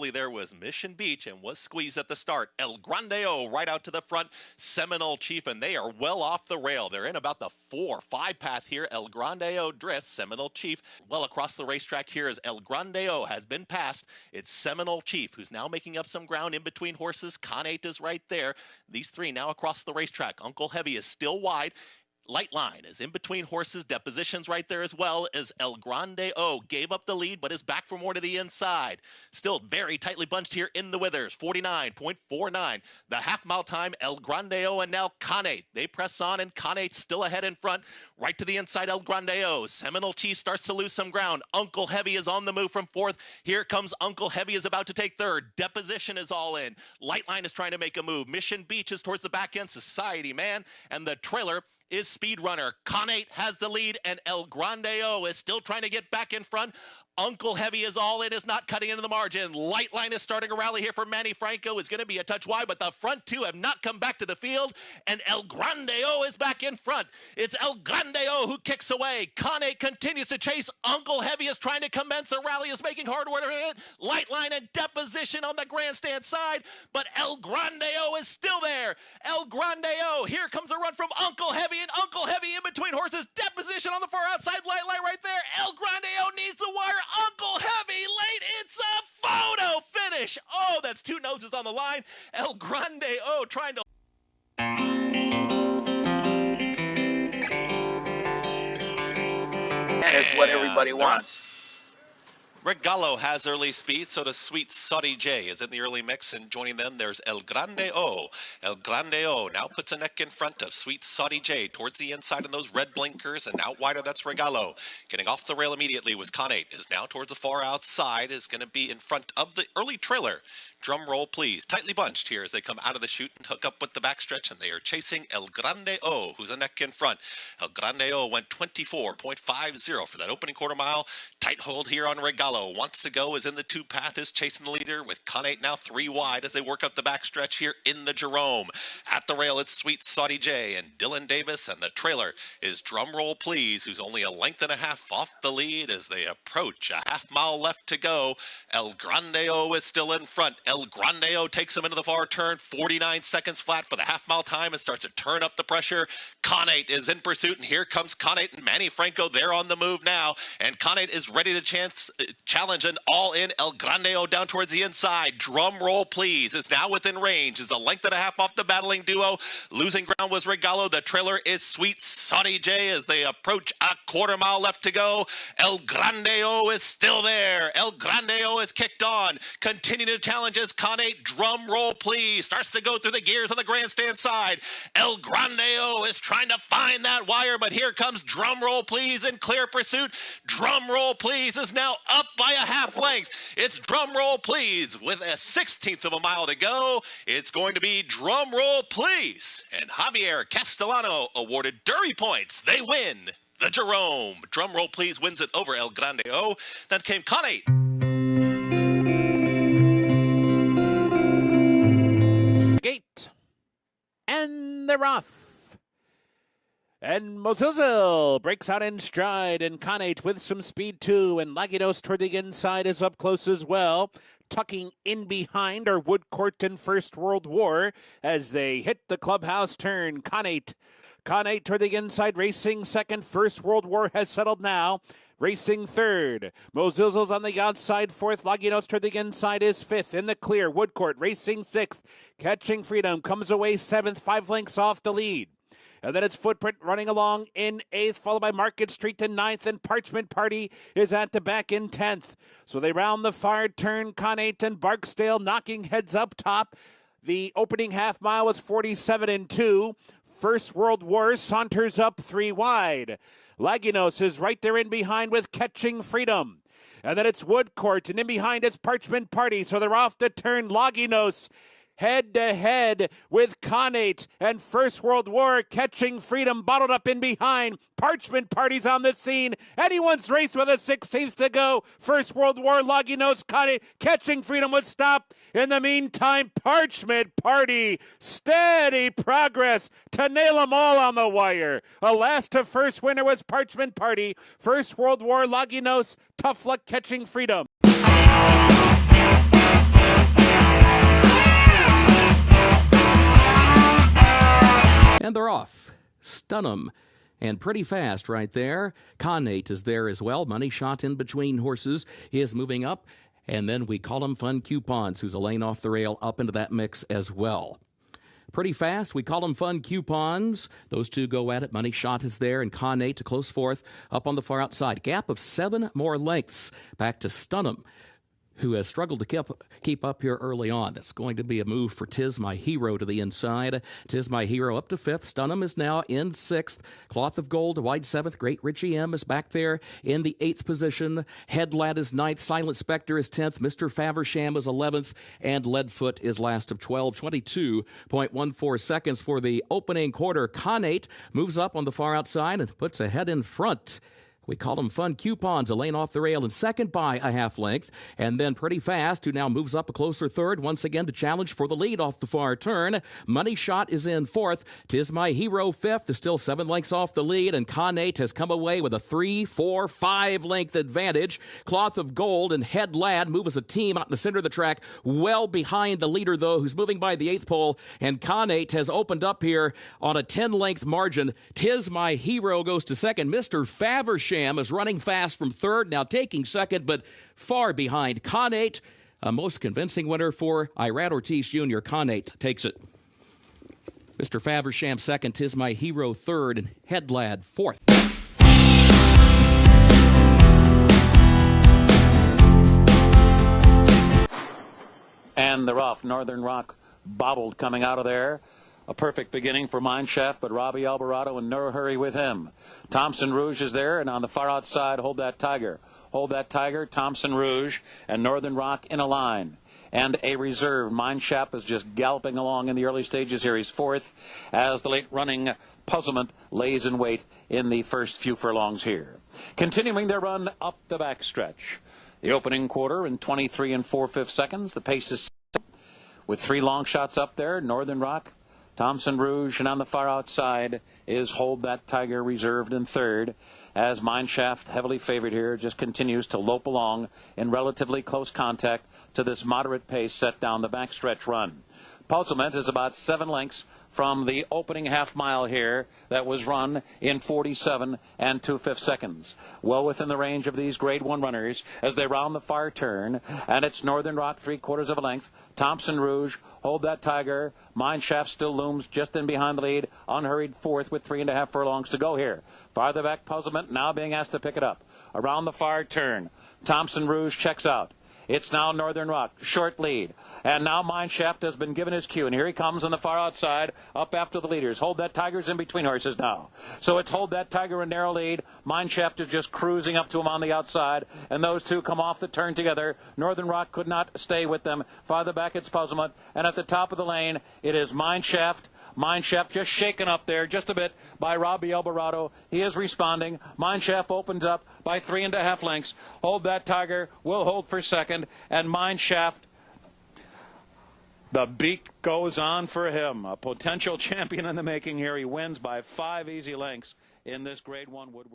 early there was Mission Beach and was squeezed at the start. El Grandeo right out to the front. Seminole Chief, and they are well off the rail. They're in about the 4-5 path here. El Grandeo drifts. Seminole Chief well across the racetrack here as El Grandeo has been passed. It's Seminole Chief who's now making up some ground in between horses. Khanate is right there. These three now across the racetrack. Uncle Heavy is still wide. Light Line is in between horses. Depositions right there as well as El Grande O gave up the lead but is back for more to the inside. Still very tightly bunched here in the withers. 49.49. The half-mile time, El Grande O and now Khanate. They press on and Khanate still ahead in front. Right to the inside, El Grande O. Seminole Chief starts to lose some ground. Uncle Heavy is on the move from fourth. Here comes Uncle Heavy is about to take third. Deposition is all in. Light Line is trying to make a move. Mission Beach is towards the back end. Society Man and the trailer is Speedrunner. Khanate has the lead, and El Grandeo is still trying to get back in front. Uncle Heavy is all in, is not cutting into the margin. Light Line is starting a rally here for Manny Franco. Is going to be a touch wide, but the front two have not come back to the field, and El Grandeo is back in front. It's El Grandeo who kicks away. Khanate continues to chase. Uncle Heavy is trying to commence a rally, is making hard work of it. Light Line and Deposition on the grandstand side, but El Grandeo is still there. El Grandeo, here comes a run from Uncle Heavy, and Uncle Heavy in between horses. Deposition on the far outside. Light Line right there. El Grandeo needs the wire. Uncle Heavy late. It's a photo finish. Oh, that's two noses on the line. El Grandeo trying to. That is what everybody wants. Regalo has early speed, so does Sweet Saudi J is in the early mix, and joining them there's El Grande O. El Grande O now puts a neck in front of Sweet Saudi J towards the inside in those red blinkers, and out wider that's Regalo. Getting off the rail immediately was Khanate, is now towards the far outside, is going to be in front of the early trailer. Drum roll, please. Tightly bunched here as they come out of the chute and hook up with the backstretch, and they are chasing El Grande O, who's a neck in front. El Grande O went 24.50 for that opening quarter mile. Tight hold here on Regalo. Wants to go, is in the two path, is chasing the leader with Khanate now 3 wide as they work up the backstretch here in the Jerome. At the rail, it's Sweet Saudi J and Dylan Davis, and the trailer is Drum Roll Please, who's only a length and a half off the lead as they approach. A half mile left to go. El Grande O is still in front. El Grandeo takes him into the far turn, 49 seconds flat for the half-mile time, and starts to turn up the pressure. Khanate is in pursuit, and here comes Khanate and Manny Franco. They're on the move now, and Khanate is ready to challenge an all-in El Grandeo down towards the inside. Drum roll, please, is now within range. Is a length and a half off the battling duo. Losing ground was Regalo. The trailer is Sweet Saudi J as they approach a quarter mile left to go. El Grandeo is still there. El Grandeo is kicked on. Continuing to challenge as Khanate, drum roll please, starts to go through the gears on the grandstand side. El Grandeo is trying to find that wire, but here comes drum roll please in clear pursuit. Drum roll please is now up by a half length. It's drum roll please with a 16th of a mile to go. It's going to be drum roll please, and Javier Castellano awarded Derby points. They win the Jerome. Drum roll please wins it over El Grandeo. Then came Khanate. Gate, and they're off. And Mozilzil breaks out in stride, and Khanate with some speed too, and Laginos toward the inside is up close as well. Tucking in behind are Woodcourt and First World War as they hit the clubhouse turn. Khanate toward the inside, racing second. First World War has settled now. Racing third. Mozilzil's on the outside fourth. Laginos toward the inside is fifth. In the clear, Woodcourt racing sixth. Catching Freedom comes away seventh, 5 lengths off the lead. And then it's Footprint running along in eighth, followed by Market Street in ninth, and Parchment Party is at the back in 10th. So they round the far turn. Khanate and Barksdale knocking heads up top. The opening half mile was 47-2. First World War saunters up 3 wide. Laginos is right there in behind with Catching Freedom. And then it's Woodcourt, and in behind it's Parchment Party. So they're off to turn. Laginos head-to-head with Khanate and First World War. Catching Freedom bottled up in behind. Parchment Party's on the scene. Anyone's race with a 16th to go. First World War, Laginos, Khanate. Catching Freedom was stopped. In the meantime, Parchment Party, steady progress to nail them all on the wire. A last to first winner was Parchment Party. First World War, Laginos, Tough Luck, Catching Freedom. Stun'em. And Pretty Fast right there. Khanate is there as well. Money Shot in between horses is moving up. And then We Call 'em Fun Coupons, who's a lane off the rail, up into that mix as well. Pretty Fast, We Call 'em Fun Coupons. Those two go at it. Money Shot is there, and Khanate to close fourth up on the far outside. Gap of 7 more lengths back to Stun'em, who has struggled to keep up here early on. That's going to be a move for Tis My Hero to the inside. Tis My Hero up to 5th. Stun'em is now in 6th. Cloth of Gold, wide 7th. Great Richie M is back there in the 8th position. Headlad is 9th. Silent Spectre is 10th. Mr. Faversham is 11th. And Leadfoot is last of 12. 22.14 seconds for the opening quarter. Khanate moves up on the far outside and puts a head in front. We Call 'em Fun Coupons, a lane off the rail, and second by a half length. And then Pretty Fast, who now moves up a closer third, once again to challenge for the lead off the far turn. Money Shot is in 4th. Tis My Hero 5th, is still 7 lengths off the lead, and Khanate has come away with a 3, 4, 5 length advantage. Cloth of Gold and Head Lad move as a team out in the center of the track, well behind the leader, though, who's moving by the 8th pole, and Khanate has opened up here on a 10-length margin. Tis My Hero goes to second. Mr. Faversham is running fast from third, now taking second, but far behind Khanate. A most convincing winner for Irad Ortiz Jr. Khanate takes it. Mr. Faversham second, Tis My Hero third, and Headlad fourth. And they're off. Northern Rock bobbled coming out of there. A perfect beginning for Mineshaft, but Robbie Alvarado in no hurry with him. Thompson Rouge is there, and on the far outside, Hold That Tiger. Hold That Tiger, Thompson Rouge, and Northern Rock in a line. And a reserve. Mineshaft is just galloping along in the early stages here. He's 4th as the late-running Puzzlement lays in wait in the first few furlongs here. Continuing their run up the backstretch. The opening quarter in 23 4/5 seconds. The pace is with 3 long shots up there. Northern Rock, Thompson Rouge, and on the far outside is Hold That Tiger, reserved in 3rd, as Mineshaft, heavily favored here, just continues to lope along in relatively close contact to this moderate pace set down the backstretch run. Puzzlement is about 7 lengths from the opening half mile here that was run in 47 2/5 seconds. Well within the range of these grade 1 runners as they round the far turn, and it's Northern Rock 3/4 of a length. Thompson Rouge, Hold That Tiger, Mineshaft still looms just in behind the lead, unhurried 4th with 3.5 furlongs to go here. Farther back, Puzzlement now being asked to pick it up. Around the far turn, Thompson Rouge checks out. It's now Northern Rock, short lead. And now Mineshaft has been given his cue. And here he comes on the far outside, up after the leaders. Hold That Tiger's in between horses now. So it's Hold That Tiger in narrow lead. Mineshaft is just cruising up to him on the outside. And those two come off the turn together. Northern Rock could not stay with them. Farther back, it's Puzzlement. And at the top of the lane, it is Mineshaft. Mineshaft just shaken up there just a bit by Robbie Alvarado. He is responding. Mineshaft opens up by 3.5 lengths. Hold That Tiger will hold for second. And Mineshaft, the beat goes on for him. A potential champion in the making here. He wins by 5 easy lengths in this grade 1 Woodward.